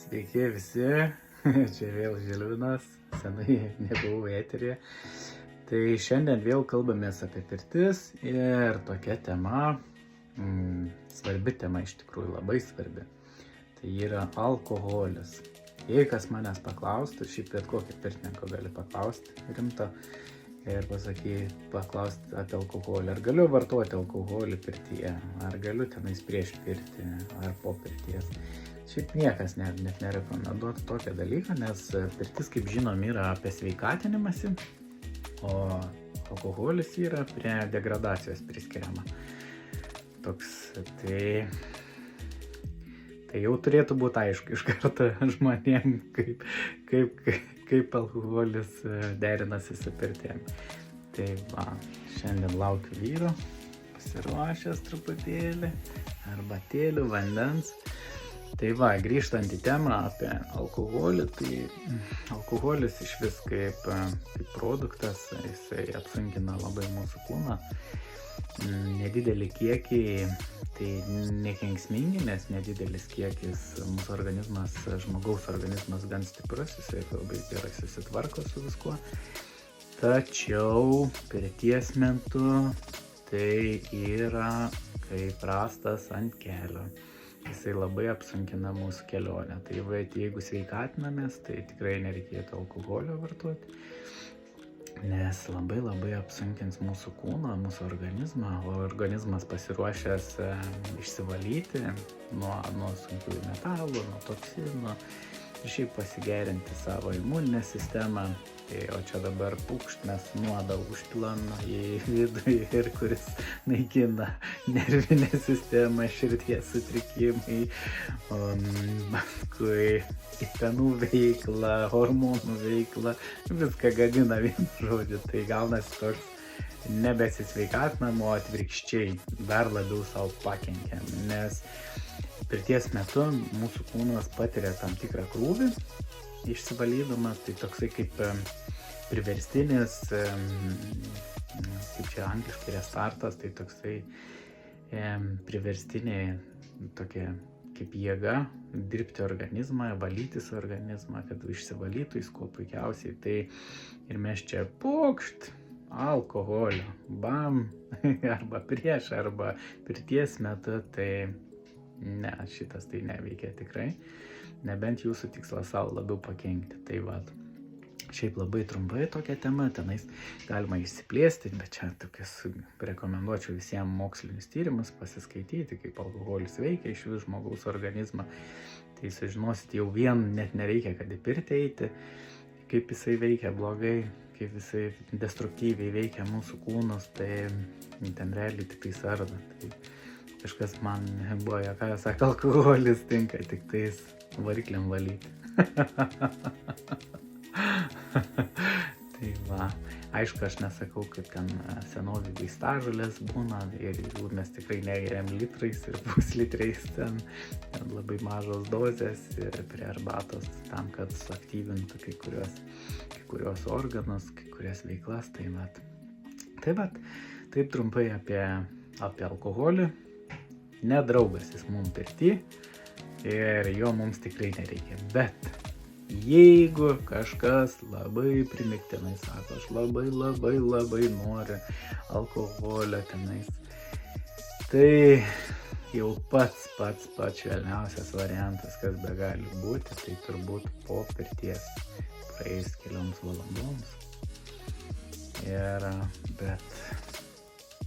Sveiki visi, čia vėl Žilvinas, senai nebuvau eteryje. Tai šiandien vėl kalbamės apie pirtis ir tokia tema, svarbi tema iš tikrųjų, labai svarbi. Tai yra alkoholis. Jei kas manęs paklaustų, šiaip bet kokį pirtininką gali paklausti rimto ir paklausti apie alkoholį. Ar galiu vartoti alkoholį pirtyje, ar galiu tenais prieš pirtį, ar po pirties. Šiaip niekas net nerekomenduotų tokią dalyką, nes pirtis, kaip žinom, yra apie sveikatinimąsi, o alkoholis yra prie degradacijos priskiriama. Toks, tai jau turėtų būti aišku iš karto žmonėm, kaip alkoholis derinasi su pirtėm. Tai va, šiandien laukiu vyro, pasiruošęs truputėlį, arbatėlių, vandens. Tai va, grįžtant į temą apie alkoholį, tai alkoholis iš vis kaip produktas, jisai apsunkina labai mūsų kūną. Nedideli kiekiai, tai nekenksmingi, nes nedidelis kiekis mūsų organizmas, žmogaus organizmas gan stiprus, jisai labai gerai susitvarko su viskuo. Tačiau pirties metu tai yra kaip rąstas ant kelio. Jisai labai apsunkina mūsų kelionę. Tai jeigu sveikatinamės, tai tikrai nereikėtų alkoholio vartoti, nes labai apsunkins mūsų kūną, mūsų organizmą, o organizmas pasiruošęs išsivalyti nuo sunkiųjų metalų, nuo toksinų ir šiaip pasigerinti savo imuninę sistemą. O čia dabar mes nuodą užpilam į vidų ir kuris naikina nervinę sistemą, širdies sutrikimai, paskui kepenų veiklą, hormonų veiklą, viską gadina vienu žodžiu. Tai gaunasi toks nebesisveikatinam, o atvirkščiai dar labiau savo pakenkiam, nes pirties metu mūsų kūnas patiria tam tikrą krūvį išsivalydamas, tai toksai kaip priverstinis, kaip čia angliškai restartas, tai toksai priverstinė tokia kaip jėga dirbti organizmą, valytis organizmą, kad išsivalytų jis kuo puikiausiai. Tai ir mes čia pokšt alkoholio, bam, arba prieš, arba pirties metu, tai ne, šitas tai neveikia tikrai. Nebent jūsų tikslas savo labiau pakenkti. Tai va, šiaip labai trumpai tokia tema, tenais galima išsiplėsti, bet čia tokias rekomenduočiau visiems mokslinius tyrimus pasiskaityti, kaip alkoholis veikia iš vis žmogaus organizmą. Tai sužinosit jau vien, net nereikia, kad į pirtį eiti, kaip jisai veikia blogai, kaip jisai destruktyviai veikia mūsų kūnus, tai ten realiai tik tai sarda. Tai kažkas man buvo, ką sako, alkoholis tinka tik tais varikliam valyti. Tai va, aišku, aš nesakau, kad ten senovių vaistažolės būna ir jų mes tikrai negeriam litrais ir puslitriais, ten labai mažos dozės ir prie arbatos tam, kad suaktyvintų kai kurios organus, kai kurias veiklas. Tai va, taip trumpai apie alkoholį. Nedraugas jis mums pirty ir jo mums tikrai nereikia, bet jeigu kažkas labai primiktinai sako, aš labai noriu alkoholio tenais, tai jau pats švelniausias variantas, kas be gali būti, tai turbūt po pirties praėjus kelioms valandoms. Bet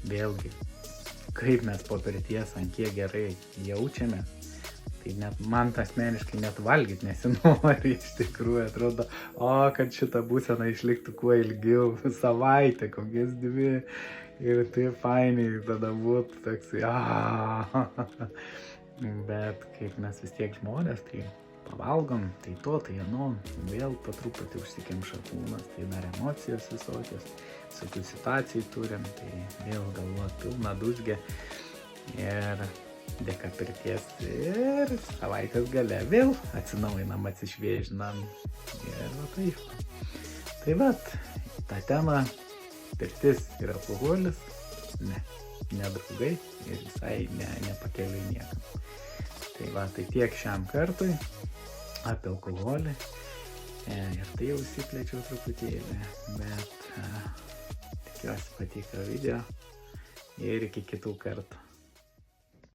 vėlgi, kaip mes po pirties ant kiek gerai jaučiame, tai net man asmeniškai net valgyti nesinori, iš tikrųjų atrodo, kad šitą būseną išliktų kuo ilgiau, savaitę, kokias 2, ir tai fainiai tada būtų toksai, bet kaip mes vis tiek žmonės, tai pavalgom, tai tai ano, vėl po truputį užsikemša kūnas, tai dar emocijos visokios, visokių situacijų turim, tai vėl galva pilna dūzgė ir dėka pirties ir savaitės gale vėl atsinaujinam, atsišviežinam ir va taip. Tai va, ta tema pirtis ir alkoholis, ne draugai ir visai ne pakeliui niekam. Tai va, tai tiek šiam kartui. apie alkoholį. Ir tai jau užsiplėčiau truputėlį, bet tikiuosi patiko video ir iki kitų kartų.